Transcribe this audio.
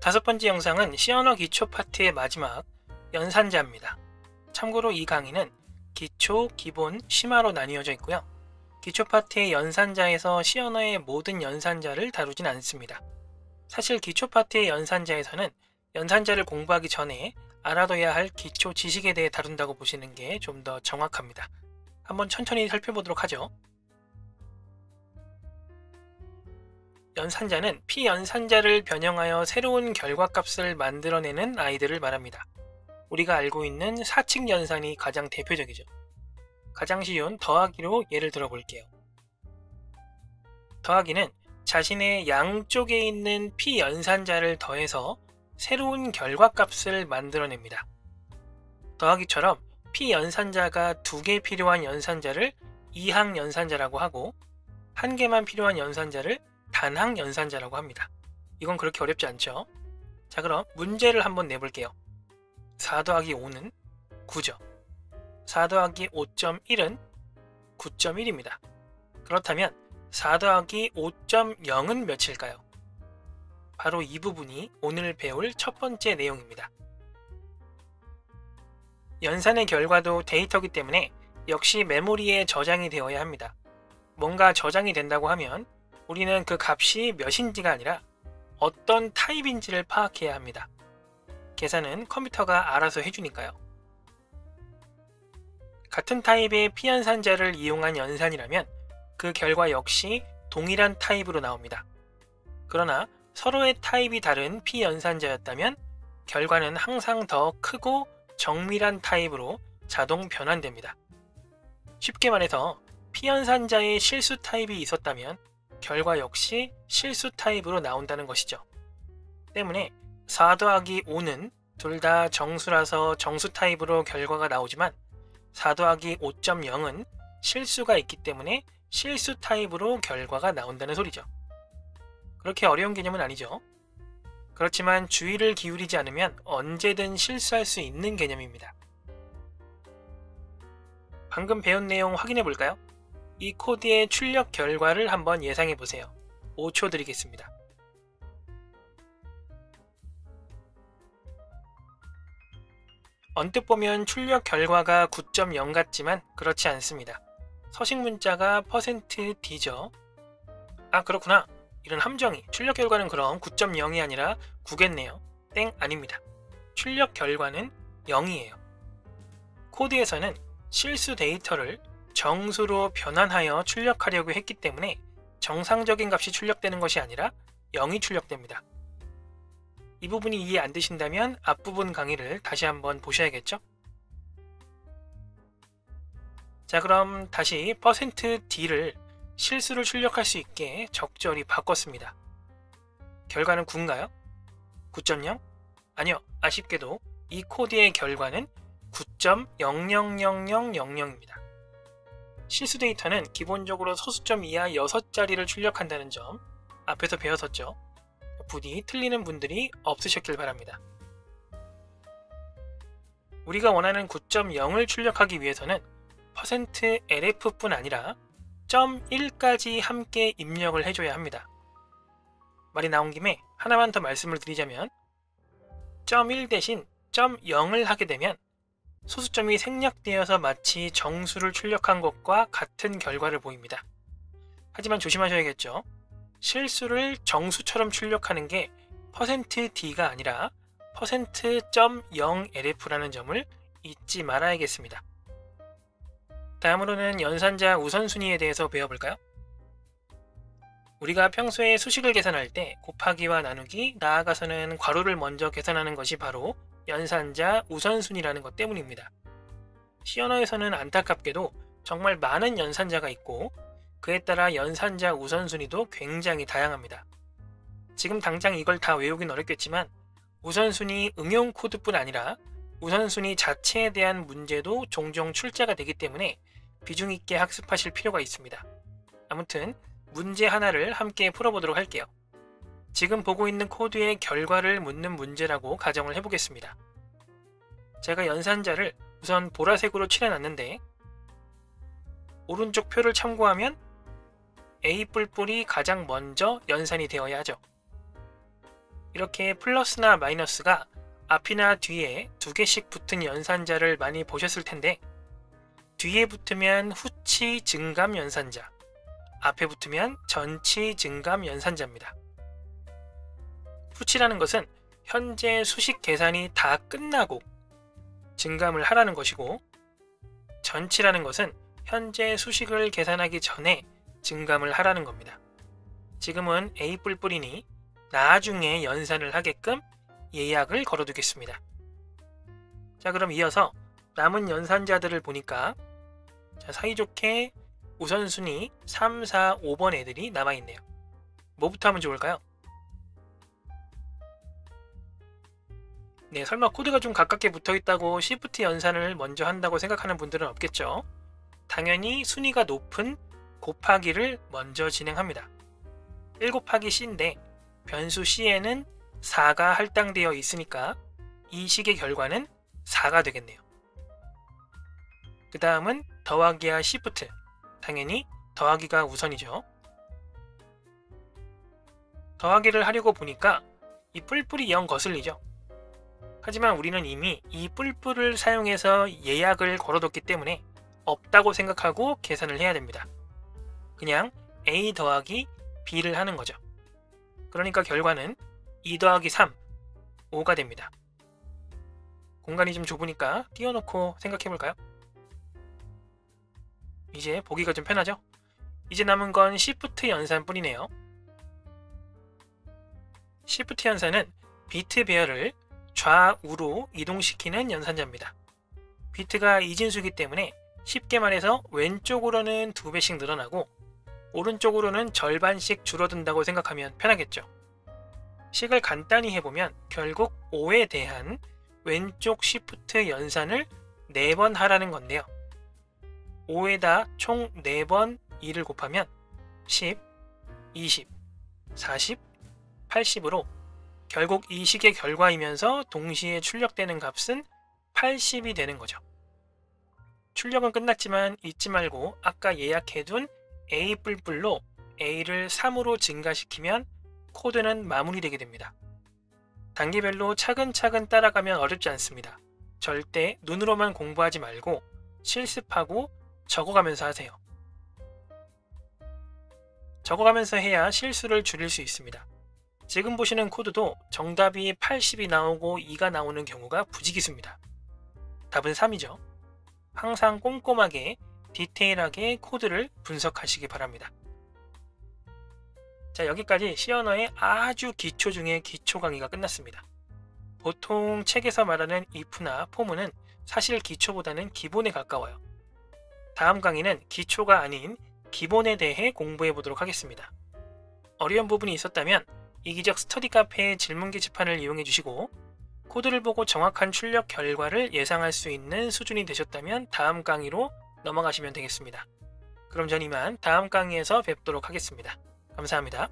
5번째 영상은 C 언어 기초 파트의 마지막 연산자입니다. 참고로 이 강의는 기초, 기본, 심화로 나뉘어져 있고요. 기초 파트의 연산자에서 C 언어의 모든 연산자를 다루진 않습니다. 사실 기초 파트의 연산자에서는 연산자를 공부하기 전에 알아둬야 할 기초 지식에 대해 다룬다고 보시는 게 좀 더 정확합니다. 한번 천천히 살펴보도록 하죠. 연산자는 피연산자를 변형하여 새로운 결과값을 만들어내는 아이들을 말합니다. 우리가 알고 있는 사칙 연산이 가장 대표적이죠. 가장 쉬운 더하기로 예를 들어 볼게요. 더하기는 자신의 양쪽에 있는 피연산자를 더해서 새로운 결과값을 만들어냅니다. 더하기처럼 피연산자가 2개 필요한 연산자를 이항 연산자라고 하고 1개만 필요한 연산자를 단항 연산자라고 합니다. 이건 그렇게 어렵지 않죠? 자, 그럼 문제를 한번 내볼게요. 4 더하기 5는 9죠. 4 더하기 5.1은 9.1입니다. 그렇다면 4 더하기 5.0은 몇일까요? 바로 이 부분이 오늘 배울 첫 번째 내용입니다. 연산의 결과도 데이터이기 때문에 역시 메모리에 저장이 되어야 합니다. 뭔가 저장이 된다고 하면 우리는 그 값이 몇인지가 아니라 어떤 타입인지를 파악해야 합니다. 계산은 컴퓨터가 알아서 해주니까요. 같은 타입의 피연산자를 이용한 연산이라면 그 결과 역시 동일한 타입으로 나옵니다. 그러나 서로의 타입이 다른 피연산자였다면 결과는 항상 더 크고 정밀한 타입으로 자동 변환됩니다. 쉽게 말해서 피연산자의 실수 타입이 있었다면 결과 역시 실수 타입으로 나온다는 것이죠. 때문에 4 더하기 5는 둘 다 정수라서 정수 타입으로 결과가 나오지만 4 더하기 5.0은 실수가 있기 때문에 실수 타입으로 결과가 나온다는 소리죠. 그렇게 어려운 개념은 아니죠. 그렇지만 주의를 기울이지 않으면 언제든 실수할 수 있는 개념입니다. 방금 배운 내용 확인해 볼까요? 이 코드의 출력 결과를 한번 예상해 보세요. 5초 드리겠습니다. 언뜻 보면 출력 결과가 9.0 같지만 그렇지 않습니다. 서식 문자가 %d죠. 아, 그렇구나. 이런 함정이. 출력 결과는 그럼 9.0이 아니라 9겠네요. 땡, 아닙니다. 출력 결과는 0이에요. 코드에서는 실수 데이터를 정수로 변환하여 출력하려고 했기 때문에 정상적인 값이 출력되는 것이 아니라 0이 출력됩니다. 이 부분이 이해 안 되신다면 앞부분 강의를 다시 한번 보셔야겠죠? 자, 그럼 다시 %d를 실수를 출력할 수 있게 적절히 바꿨습니다. 결과는 9인가요? 9.0? 아니요, 아쉽게도 이 코드의 결과는 9.000000입니다. 실수 데이터는 기본적으로 소수점 이하 6자리를 출력한다는 점 앞에서 배웠었죠. 부디 틀리는 분들이 없으셨길 바랍니다. 우리가 원하는 9.0을 출력하기 위해서는 %lf뿐 아니라 0.1까지 함께 입력을 해줘야 합니다. 말이 나온 김에 하나만 더 말씀을 드리자면 0.1 대신 0.0을 하게 되면 소수점이 생략되어서 마치 정수를 출력한 것과 같은 결과를 보입니다. 하지만 조심하셔야겠죠. 실수를 정수처럼 출력하는 게 %d가 아니라 %.0lf라는 점을 잊지 말아야겠습니다. 다음으로는 연산자 우선순위에 대해서 배워볼까요? 우리가 평소에 수식을 계산할 때 곱하기와 나누기, 나아가서는 괄호를 먼저 계산하는 것이 바로 연산자 우선순위라는 것 때문입니다. C 언어에서는 안타깝게도 정말 많은 연산자가 있고 그에 따라 연산자 우선순위도 굉장히 다양합니다. 지금 당장 이걸 다 외우긴 어렵겠지만 우선순위 응용 코드뿐 아니라 우선순위 자체에 대한 문제도 종종 출제가 되기 때문에 비중 있게 학습하실 필요가 있습니다. 아무튼 문제 하나를 함께 풀어보도록 할게요. 지금 보고 있는 코드의 결과를 묻는 문제라고 가정을 해보겠습니다. 제가 연산자를 우선 보라색으로 칠해놨는데 오른쪽 표를 참고하면 A 뿔뿔이 가장 먼저 연산이 되어야 하죠. 이렇게 플러스나 마이너스가 앞이나 뒤에 두 개씩 붙은 연산자를 많이 보셨을 텐데, 뒤에 붙으면 후치 증감 연산자, 앞에 붙으면 전치 증감 연산자입니다. 후치라는 것은 현재 수식 계산이 다 끝나고 증감을 하라는 것이고, 전치라는 것은 현재 수식을 계산하기 전에 증감을 하라는 겁니다. 지금은 A 뿔뿔이니 나중에 연산을 하게끔 예약을 걸어두겠습니다. 자, 그럼 이어서 남은 연산자들을 보니까 사이좋게 우선순위 3, 4, 5번 애들이 남아있네요. 뭐부터 하면 좋을까요? 네, 설마 코드가 좀 가깝게 붙어있다고 Shift 연산을 먼저 한다고 생각하는 분들은 없겠죠. 당연히 순위가 높은 곱하기를 먼저 진행합니다. 1 곱하기 C인데 변수 C에는 4가 할당되어 있으니까 이 식의 결과는 4가 되겠네요. 그 다음은 더하기와 Shift, 당연히 더하기가 우선이죠. 더하기를 하려고 보니까 이 뿔뿔이 0 거슬리죠. 하지만 우리는 이미 이 뿔뿔을 사용해서 예약을 걸어뒀기 때문에 없다고 생각하고 계산을 해야 됩니다. 그냥 A 더하기 B를 하는 거죠. 그러니까 결과는 2 더하기 3, 5가 됩니다. 공간이 좀 좁으니까 띄워놓고 생각해볼까요? 이제 보기가 좀 편하죠? 이제 남은 건 Shift 연산뿐이네요. Shift 연산은 비트 배열을 좌우로 이동시키는 연산자입니다. 비트가 이진수이기 때문에 쉽게 말해서 왼쪽으로는 2배씩 늘어나고 오른쪽으로는 절반씩 줄어든다고 생각하면 편하겠죠. 식을 간단히 해보면 결국 5에 대한 왼쪽 Shift 연산을 4번 하라는 건데요. 5에다 총 4번 2를 곱하면 10, 20, 40, 80으로 결국 이 식의 결과이면서 동시에 출력되는 값은 80이 되는 거죠. 출력은 끝났지만 잊지 말고 아까 예약해둔 A 뿔뿔로 A를 3으로 증가시키면 코드는 마무리되게 됩니다. 단계별로 차근차근 따라가면 어렵지 않습니다. 절대 눈으로만 공부하지 말고 실습하고 적어가면서 하세요. 적어가면서 해야 실수를 줄일 수 있습니다. 지금 보시는 코드도 정답이 80이 나오고 2가 나오는 경우가 부지기수입니다. 답은 3이죠. 항상 꼼꼼하게 디테일하게 코드를 분석하시기 바랍니다. 자, 여기까지 C 언어의 아주 기초 중에 기초 강의가 끝났습니다. 보통 책에서 말하는 if나 for는 사실 기초보다는 기본에 가까워요. 다음 강의는 기초가 아닌 기본에 대해 공부해 보도록 하겠습니다. 어려운 부분이 있었다면 이기적 스터디 카페의 질문 게시판을 이용해 주시고, 코드를 보고 정확한 출력 결과를 예상할 수 있는 수준이 되셨다면 다음 강의로 넘어가시면 되겠습니다. 그럼 전 이만 다음 강의에서 뵙도록 하겠습니다. 감사합니다.